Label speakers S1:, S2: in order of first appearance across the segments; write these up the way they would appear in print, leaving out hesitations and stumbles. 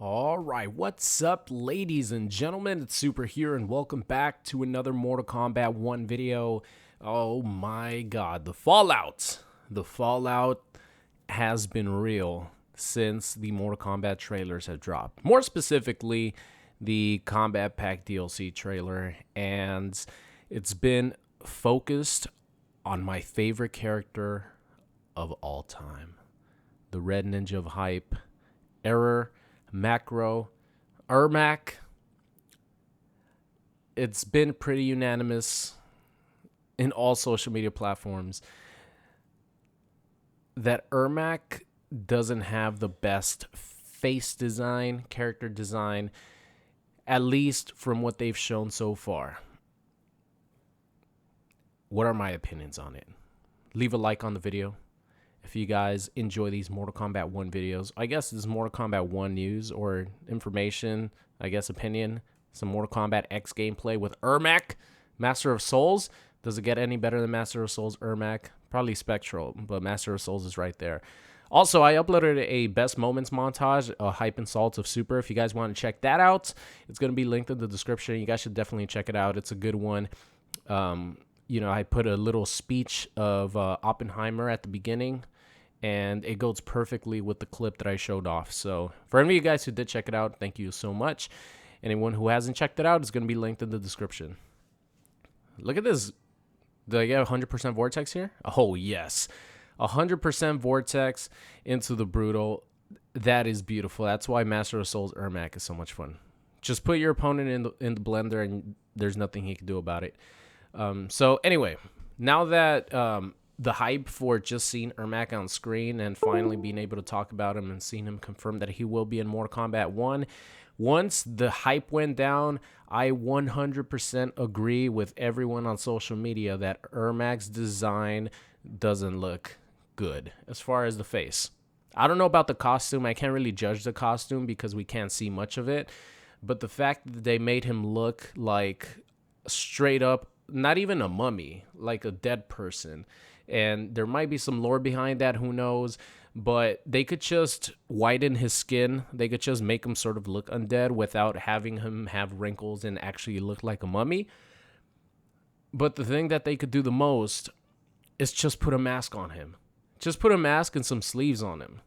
S1: All right, what's up, ladies and gentlemen? It's Super here, and welcome back to another Mortal Kombat 1 video. Oh my god, the fallout! The fallout has been real since the Mortal Kombat trailers have dropped. More specifically, the Kombat Pack DLC trailer, and it's been focused on my favorite character of all time, the Red Ninja of Hype, Ermac. It's been pretty unanimous in all social media platforms that Ermac doesn't have the best face design, character design, at least from what they've shown so far. What are my opinions on it? Leave a like on the video. If you guys enjoy these Mortal Kombat 1 videos, I guess this is Mortal Kombat 1 news or information, I guess opinion, some Mortal Kombat X gameplay with Ermac, Master of Souls. Does it get any better than Master of Souls Ermac? Probably Spectral, but Master of Souls is right there. Also, I uploaded a best moments montage, a hype and salt of Super. If you guys want to check that out, it's going to be linked in the description. You guys should definitely check it out. It's a good one. I put a little speech of Oppenheimer at the beginning, and it goes perfectly with the clip that I showed off. So for any of you guys who did check it out, thank you so much. Anyone who hasn't checked it out, it's going to be linked in the description. Look at this. Do I get 100% Vortex here? Oh, yes. 100% Vortex into the Brutal. That is beautiful. That's why Master of Souls Ermac is so much fun. Just put your opponent in the blender, and there's nothing he can do about it. So anyway, now that the hype for just seeing Ermac on screen and finally being able to talk about him and seeing him confirm that he will be in Mortal Kombat 1, once the hype went down, I 100% agree with everyone on social media that Ermac's design doesn't look good as far as the face. I don't know about the costume. I can't really judge the costume because we can't see much of it. But the fact that they made him look like straight up, not even a mummy, like a dead person. And there might be some lore behind that, who knows. But they could just whiten his skin. They could just make him sort of look undead without having him have wrinkles and actually look like a mummy. But the thing that they could do the most is just put a mask on him. Just put a mask and some sleeves on him.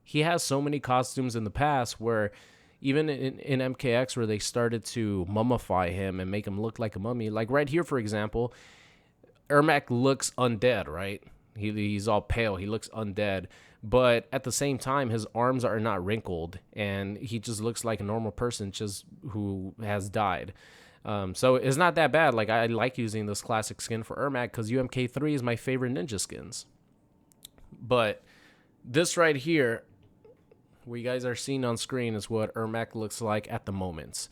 S1: He has so many costumes in the past where even in MKX where they started to mummify him and make him look like a mummy. Like right here, for example, Ermac looks undead, right? He's all pale. He looks undead. But at the same time, his arms are not wrinkled. And he just looks like a normal person just who has died. So it's not that bad. Like, I like using this classic skin for Ermac because UMK3 is my favorite ninja skins. But this right here, what you guys are seeing on screen, is what Ermac looks like at the moment.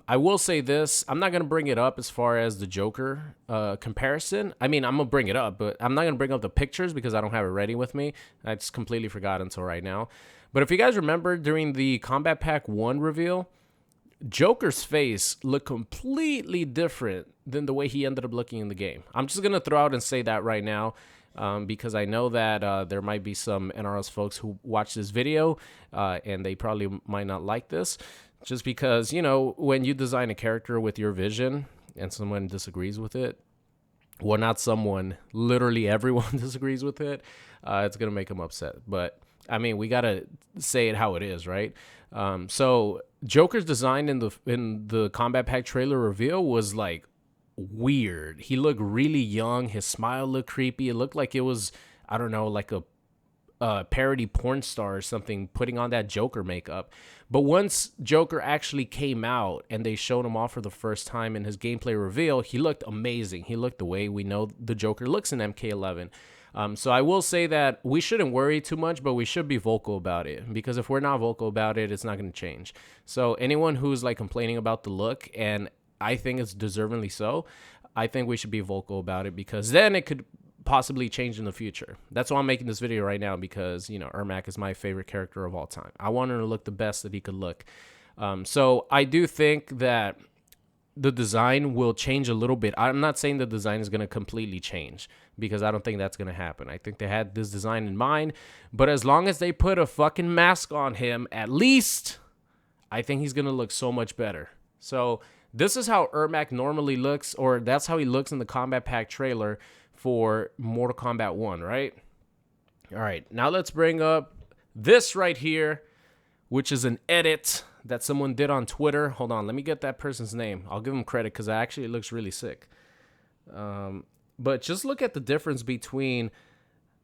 S1: I will say this. I'm not going to bring it up as far as the Joker comparison. I mean, I'm going to bring it up, but I'm not going to bring up the pictures because I don't have it ready with me. I just completely forgot until right now. But if you guys remember during the Kombat Pack 1 reveal, Joker's face looked completely different than the way he ended up looking in the game. I'm just going to throw out and say that right now. Because I know that there might be some NRS folks who watch this video and they probably might not like this. Just because, when you design a character with your vision and someone disagrees with it, well, not someone, literally everyone disagrees with it, it's going to make them upset. But, I mean, we got to say it how it is, right? So Joker's design in the Kombat Pack trailer reveal was like weird. He looked really young. His smile looked creepy. It looked like it was, I don't know, like a parody porn star or something putting on that Joker makeup. But once Joker actually came out and they showed him off for the first time in his gameplay reveal, he looked amazing. He looked the way we know the Joker looks in MK11. So I will say that we shouldn't worry too much, but we should be vocal about it, because if we're not vocal about it, it's not going to change. So anyone who's like complaining about the look, and I think it's deservingly so, I think we should be vocal about it, because then it could possibly change in the future. That's why I'm making this video right now, because Ermac is my favorite character of all time. I want him to look the best that he could look. So I do think that the design will change a little bit. I'm not saying the design is going to completely change, because I don't think that's going to happen. I think they had this design in mind, but as long as they put a fucking mask on him, at least I think he's going to look so much better. So this is how Ermac normally looks, or that's how he looks in the Combat Pack trailer for Mortal Kombat 1, right? All right, now let's bring up this right here, which is an edit that someone did on Twitter. Hold on, let me get that person's name. I'll give him credit because actually it looks really sick. But just look at the difference between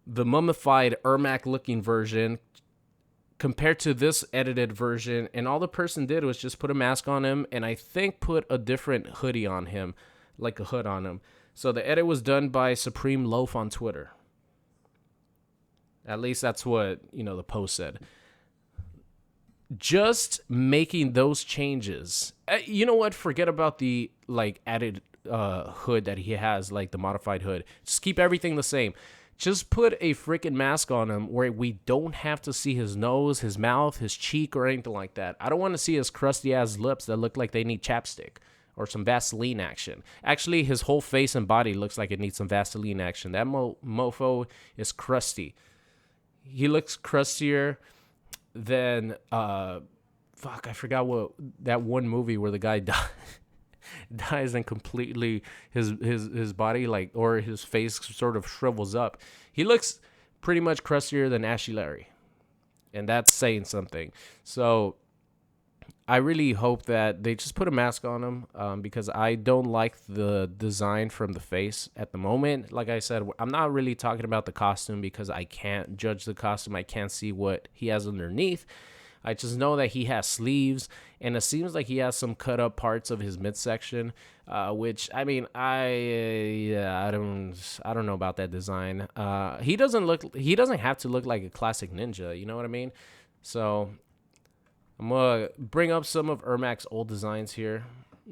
S1: the mummified Ermac-looking version compared to this edited version, and all the person did was just put a mask on him and I think put a different hoodie on him, like a hood on him. So the edit was done by Supreme Loaf on Twitter. At least that's what, the post said. Just making those changes. You know what? Forget about the added hood that he has, like the modified hood. Just keep everything the same. Just put a freaking mask on him where we don't have to see his nose, his mouth, his cheek, or anything like that. I don't want to see his crusty ass lips that look like they need chapstick or some Vaseline action. Actually, his whole face and body looks like it needs some Vaseline action. That mofo is crusty. He looks crustier than I forgot what that one movie where the guy dies and completely his body or his face sort of shrivels up. He looks pretty much crustier than Ashy Larry, and that's saying something. So I really hope that they just put a mask on him, because I don't like the design from the face at the moment. Like I said, I'm not really talking about the costume because I can't judge the costume. I can't see what he has underneath. I just know that he has sleeves, and it seems like he has some cut up parts of his midsection, which I mean, I don't know about that design. He doesn't have to look like a classic ninja. You know what I mean? So I'm gonna bring up some of Ermac's old designs here,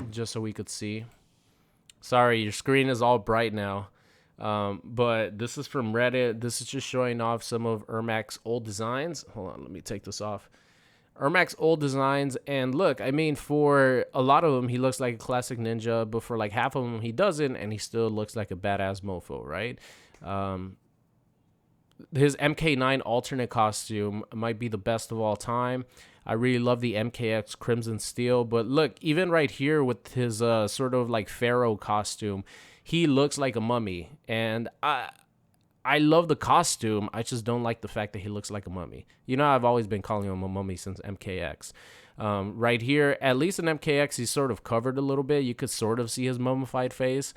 S1: just so we could see. Sorry, your screen is all bright now. But this is from Reddit. This is just showing off some of Ermac's old designs. Hold on, let me take this off. Ermac's old designs, and look, I mean, for a lot of them, he looks like a classic ninja, but for like half of them, he doesn't, and he still looks like a badass mofo, right? His MK9 alternate costume might be the best of all time. I really love the MKX Crimson Steel, but look, even right here with his sort of like pharaoh costume, he looks like a mummy, and I love the costume. I just don't like the fact that he looks like a mummy. I've always been calling him a mummy since MKX. Right here, at least in MKX, he's sort of covered a little bit. You could sort of see his mummified face.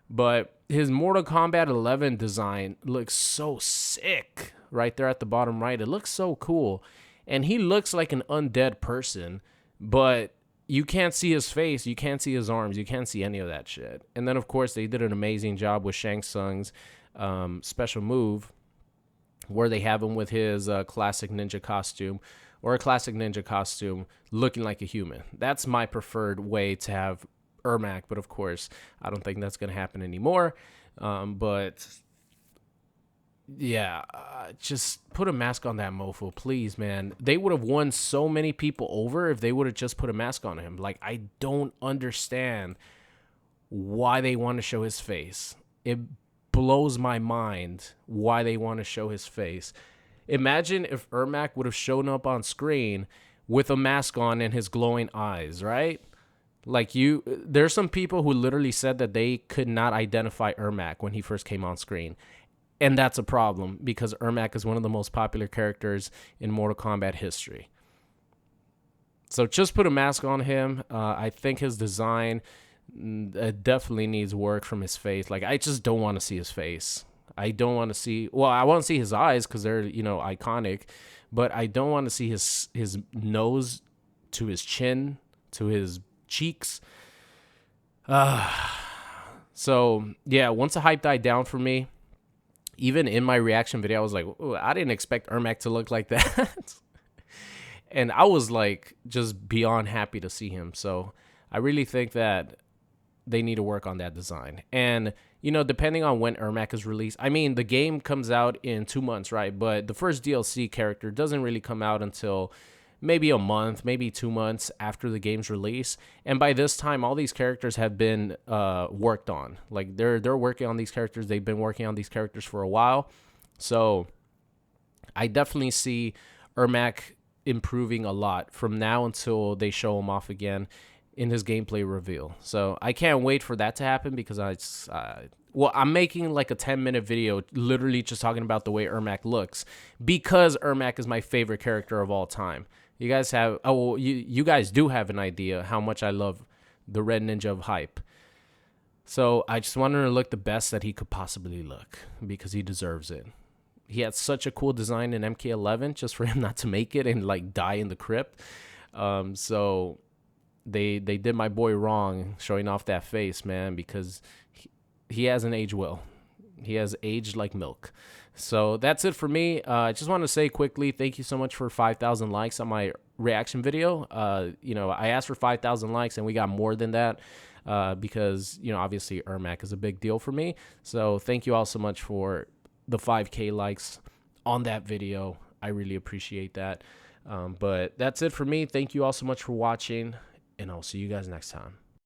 S1: But his Mortal Kombat 11 design looks so sick right there at the bottom right. It looks so cool. And he looks like an undead person, but you can't see his face. You can't see his arms. You can't see any of that shit. And then, of course, they did an amazing job with Shang Tsung's special move where they have him with his classic ninja costume or a classic ninja costume looking like a human. That's my preferred way to have Ermac, but of course I don't think that's going to happen anymore. But yeah, just put a mask on that mofo, please, man. They would have won so many people over if they would have just put a mask on him. Like, I don't understand why they want to show his face. It blows my mind why they want to show his face. Imagine if Ermac would have shown up on screen with a mask on and his glowing eyes, right? Like, there's some people who literally said that they could not identify Ermac when he first came on screen. And that's a problem because Ermac is one of the most popular characters in Mortal Kombat history. So just put a mask on him. I think his design definitely needs work from his face. Like, I just don't want to see his face. I don't want to see, well, I want to see his eyes because they're, iconic, but I don't want to see his nose to his chin, to his cheeks. So yeah, once the hype died down for me, even in my reaction video, I was like, I didn't expect Ermac to look like that. And I was like, just beyond happy to see him. So I really think that they need to work on that design. And, depending on when Ermac is released, I mean, the game comes out in 2 months, right? But the first DLC character doesn't really come out until maybe a month, maybe 2 months after the game's release. And by this time, all these characters have been worked on. Like, they're working on these characters. They've been working on these characters for a while. So I definitely see Ermac improving a lot from now until they show him off again in his gameplay reveal. So I can't wait for that to happen because I'm making like a 10-minute video literally just talking about the way Ermac looks because Ermac is my favorite character of all time. You guys have, you guys do have an idea how much I love the Red Ninja of Hype. So I just want him to look the best that he could possibly look because he deserves it. He had such a cool design in MK11 just for him not to make it and like die in the crypt. So they did my boy wrong showing off that face, man, because he hasn't aged well. He has aged like milk. So that's it for me. I just want to say quickly, thank you so much for 5,000 likes on my reaction video. I asked for 5,000 likes and we got more than that because, obviously Ermac is a big deal for me. So thank you all so much for the 5K likes on that video. I really appreciate that. But that's it for me. Thank you all so much for watching, and I'll see you guys next time.